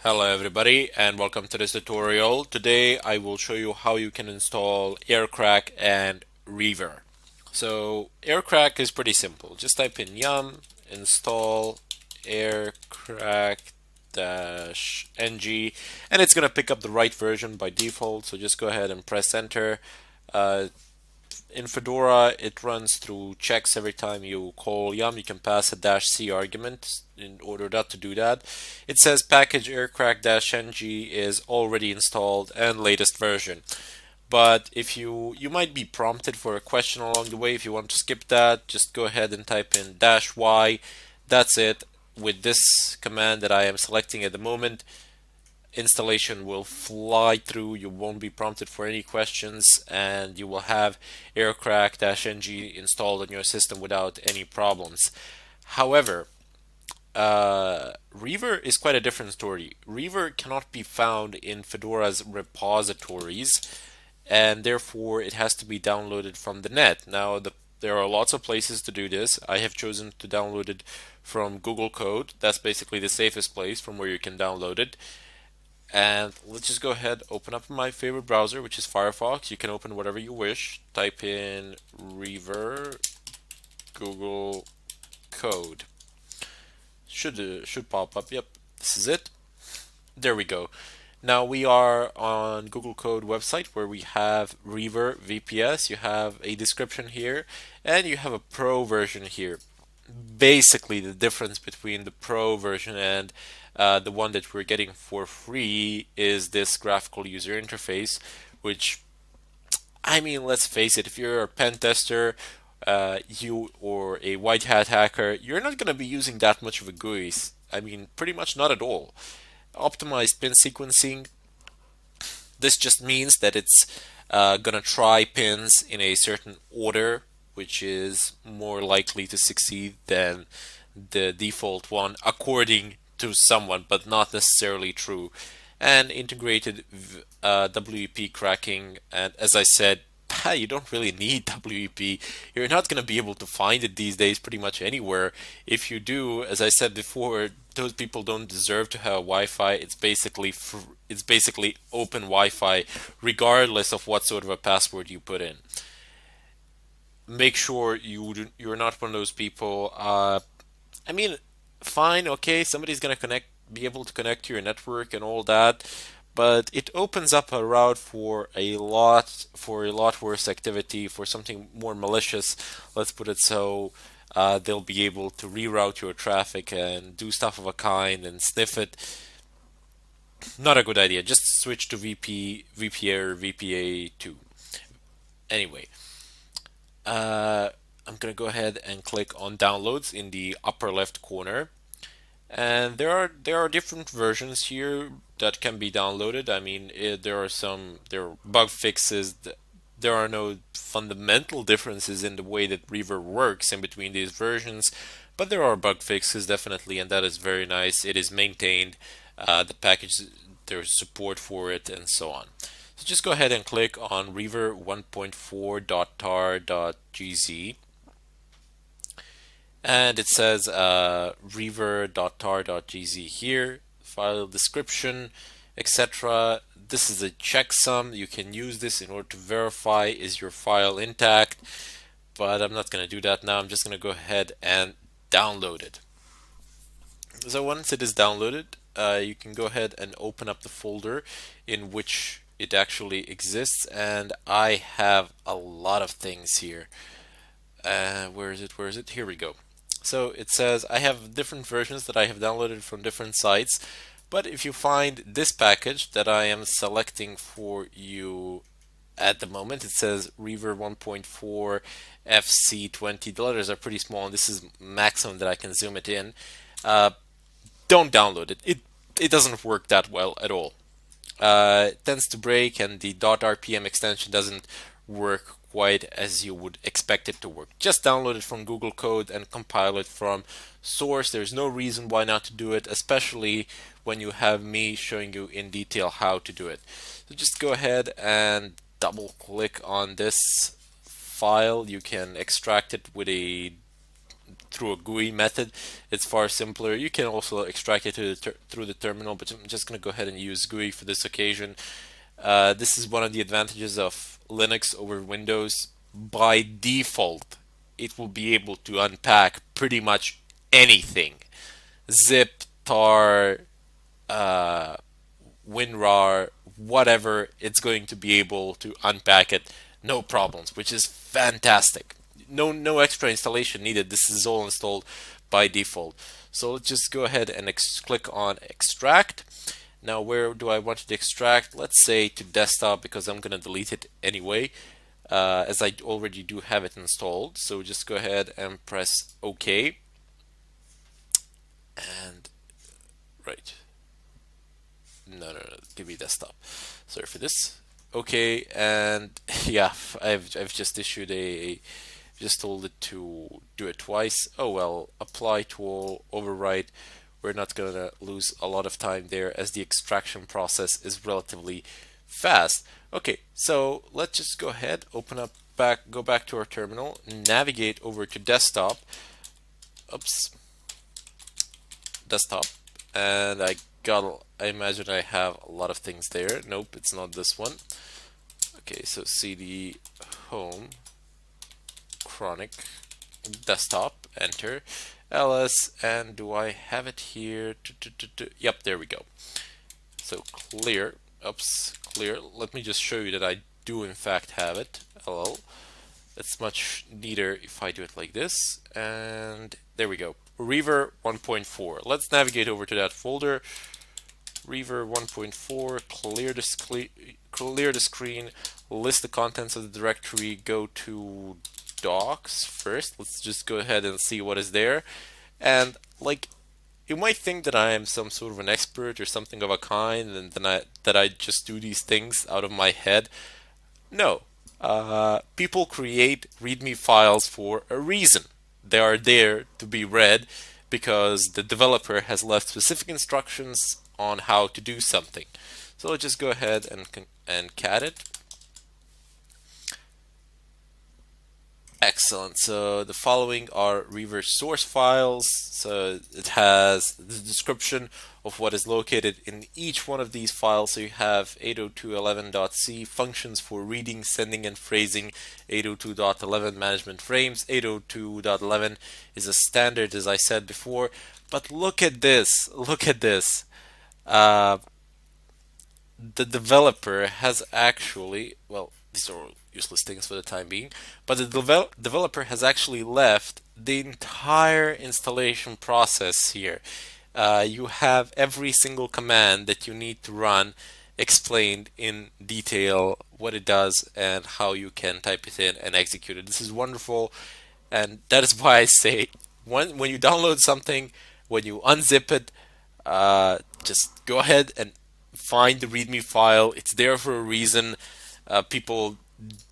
Hello everybody and welcome to this tutorial. Today I will show you how you can install Aircrack and Reaver. So Aircrack is pretty simple. Just type in yum install aircrack-ng and it's going to pick up the right version by default. So just go ahead and press enter. Uh, in Fedora, it runs through checks every time you call yum. You can pass a -c argument in order not to do that. It says package aircrack-ng is already installed and latest version. But if you might be prompted for a question along the way. If you want to skip that, just go ahead and type in -y. That's it. With this command that I am selecting at the moment, installation will fly through. You won't be prompted for any questions, and you will have aircrack-ng installed on your system without any problems. However, Reaver is quite a different story. Reaver cannot be found in Fedora's repositories, and therefore it has to be downloaded from the net. Now, there are lots of places to do this. I have chosen to download it from Google Code. That's basically the safest place from where you can download it. And let's just go ahead, open up my favorite browser, which is Firefox. You can open whatever you wish. Type in Reaver Google Code. Should pop up. Yep, this is it. There we go. Now we are on Google Code website where we have Reaver VPS. You have a description here, and you have a Pro version here. Basically, the difference between the Pro version and the one that we're getting for free is this graphical user interface, which, I mean, let's face it, if you're a pen tester, you or a white hat hacker, you're not going to be using that much of a GUI. I mean, pretty much not at all. Optimized pin sequencing, this just means that it's going to try pins in a certain order, which is more likely to succeed than the default one, according to someone, but not necessarily true. And integrated WEP cracking, and as I said, you don't really need WEP. You're not going to be able to find it these days pretty much anywhere. If you do, as I said before, those people don't deserve to have Wi-Fi. It's basically open Wi-Fi, regardless of what sort of a password you put in. Make sure you're not one of those people. I mean, fine, okay, somebody's gonna be able to connect to your network and all that, but it opens up a route for a lot worse activity, for something more malicious. Let's put it so. They'll be able to reroute your traffic and do stuff of a kind and sniff it. Not a good idea. Just switch to VPA or VPA2. Anyway, I'm gonna go ahead and click on downloads in the upper left corner, and there are different versions here that can be downloaded. I mean, there are bug fixes. There are no fundamental differences in the way that Reaver works in between these versions, but there are bug fixes definitely, and that is very nice. It is maintained. The package, there's support for it, and so on. So just go ahead and click on reaver 1.4.tar.gz, and it says reaver.tar.gz here, file description, etc. This is a checksum. You can use this in order to verify is your file intact, but I'm not going to do that now. I'm just going to go ahead and download it. So once it is downloaded, you can go ahead and open up the folder in which it actually exists, and I have a lot of things here. Where is it? Where is it? Here we go. So it says I have different versions that I have downloaded from different sites, but if you find this package that I am selecting for you at the moment, it says Reaver 1.4 FC20. The letters are pretty small, and this is maximum that I can zoom it in. Don't download it. It doesn't work that well at all. It tends to break, and the .rpm extension doesn't work quite as you would expect it to work. Just download it from Google Code and compile it from source. There's no reason why not to do it, especially when you have me showing you in detail how to do it. So just go ahead and double click on this file. You can extract it with a through a GUI method. It's far simpler. You can also extract it through the terminal, but I'm just going to go ahead and use GUI for this occasion. This is one of the advantages of Linux over Windows. By default, it will be able to unpack pretty much anything. Zip, tar, uh, WinRAR, whatever, it's going to be able to unpack it, no problems, which is fantastic. No extra installation needed. This is all installed by default. So let's just go ahead and click on extract. Now, where do I want it to extract? Let's say to desktop, because I'm going to delete it anyway, as I already do have it installed. So just go ahead and press OK. And right. No, give me desktop. Sorry for this. Okay, and yeah, I've just issued just told it to do it twice. Oh well, apply to all, overwrite. We're not gonna lose a lot of time there as the extraction process is relatively fast. Okay, so let's just go ahead, go back to our terminal, navigate over to desktop. Oops, desktop, and I imagine I have a lot of things there. Nope, it's not this one. Okay, so cd home chronic desktop, enter ls, and do I have it here? Yep, there we go. So clear, oops, clear. Let me just show you that I do in fact have it. Ll. It's much neater if I do it like this, and there we go. Reaver 1.4. Let's navigate over to that folder. Reaver 1.4, clear the screen, list the contents of the directory, go to docs first. Let's just go ahead and see what is there. And like, you might think that I am some sort of an expert or something of a kind, and that I just do these things out of my head. No. People create README files for a reason. They are there to be read because the developer has left specific instructions on how to do something. So let's just go ahead and cat it. Excellent. So the following are reaver source files. So it has the description of what is located in each one of these files. So you have 802.11.c functions for reading, sending, and phrasing, 802.11 management frames. 802.11 is a standard, as I said before. But look at this. Look at this. The developer has actually, well, these are useless things for the time being, but the developer has actually left the entire installation process here. You have every single command that you need to run explained in detail, what it does and how you can type it in and execute it. This is wonderful, and that is why I say when you download something, when you unzip it, just go ahead and find the README file. It's there for a reason. People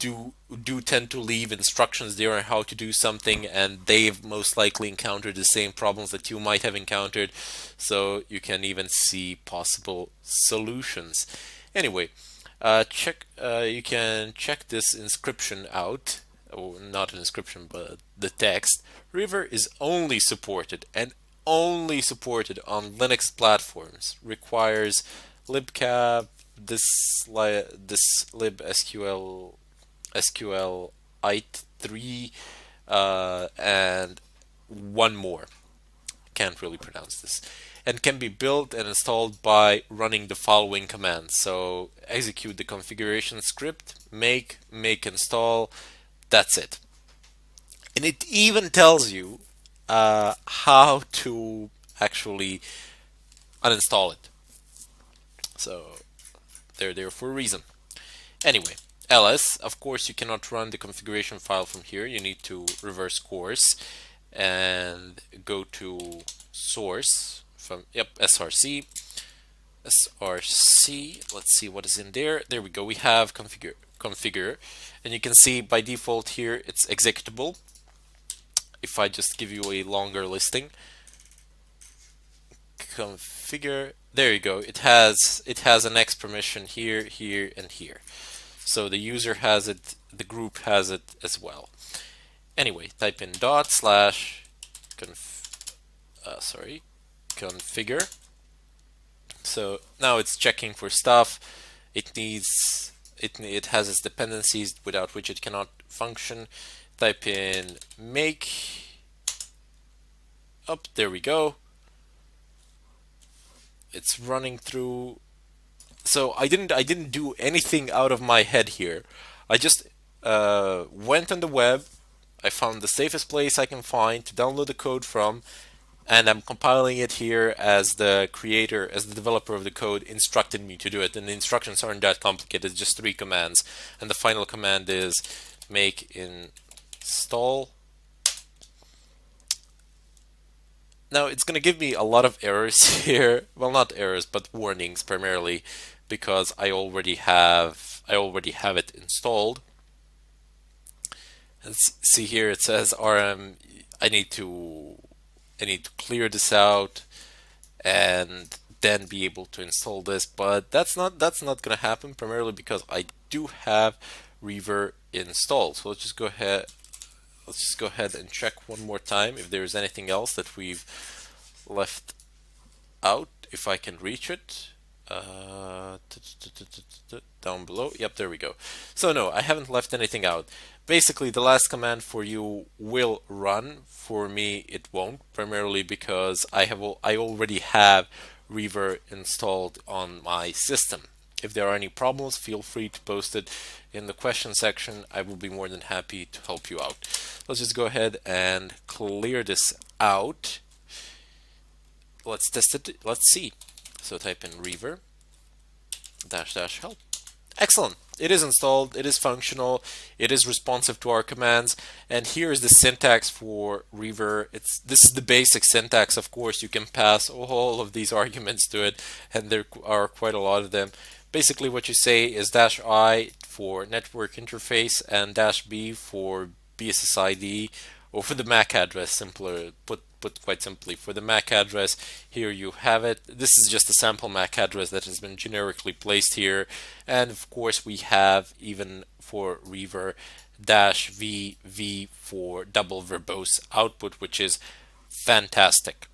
do tend to leave instructions there on how to do something, and they've most likely encountered the same problems that you might have encountered, so you can even see possible solutions. Anyway, you can check this inscription out, or not an inscription but the text. Reaver is only supported and only supported on Linux platforms, requires libcap, this libsql SQLite3, and one more. Can't really pronounce this. And can be built and installed by running the following commands. So execute the configuration script, make install. That's it. And it even tells you how to actually uninstall it. So they're there for a reason. Anyway, ls, of course, you cannot run the configuration file from here. You need to reverse course and go to source from src. Let's see what is in there. There we go. We have configure, and you can see by default here it's executable. If I just give you a longer listing, configure, there you go. It has an X permission here, here, and here. So the user has it, the group has it as well. Anyway, type in /config configure. So now it's checking for stuff. It has its dependencies without which it cannot function. Type in make. Up, there we go. It's running through. So I didn't do anything out of my head here. I just went on the web. I found the safest place I can find to download the code from, and I'm compiling it here as the creator, as the developer of the code instructed me to do it. And the instructions aren't that complicated, just 3 commands. And the final command is make install. Now it's going to give me a lot of errors here. Well, not errors, but warnings primarily, because I already have it installed. And see here it says RM. I need to clear this out and then be able to install this, but that's not going to happen, primarily because I do have Reaver installed. So let's just go ahead and check one more time if there's anything else that we've left out, if I can reach it. Down below. Yep, there we go. So no, I haven't left anything out. Basically, the last command for you will run. For me, it won't, primarily because I already have Reaver installed on my system. If there are any problems, feel free to post it in the question section. I will be more than happy to help you out. Let's just go ahead and clear this out. Let's test it. Let's see. So type in reaver -- help. Excellent. It is installed, it is functional, it is responsive to our commands, and here is the syntax for Reaver. This is the basic syntax. Of course, you can pass all of these arguments to it, and there are quite a lot of them. Basically, what you say is -I for network interface and -B for BSSID, or for the MAC address. Simpler put quite simply, for the MAC address, here you have it. This is just a sample MAC address that has been generically placed here. And of course, we have, even for Reaver, -VV for double verbose output, which is fantastic.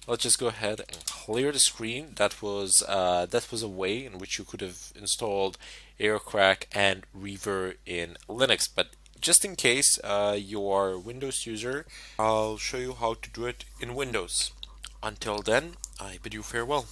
Let's just go ahead and clear the screen. That was a way in which you could have installed Aircrack and Reaver in Linux. But just in case you are a Windows user, I'll show you how to do it in Windows. Until then, I bid you farewell.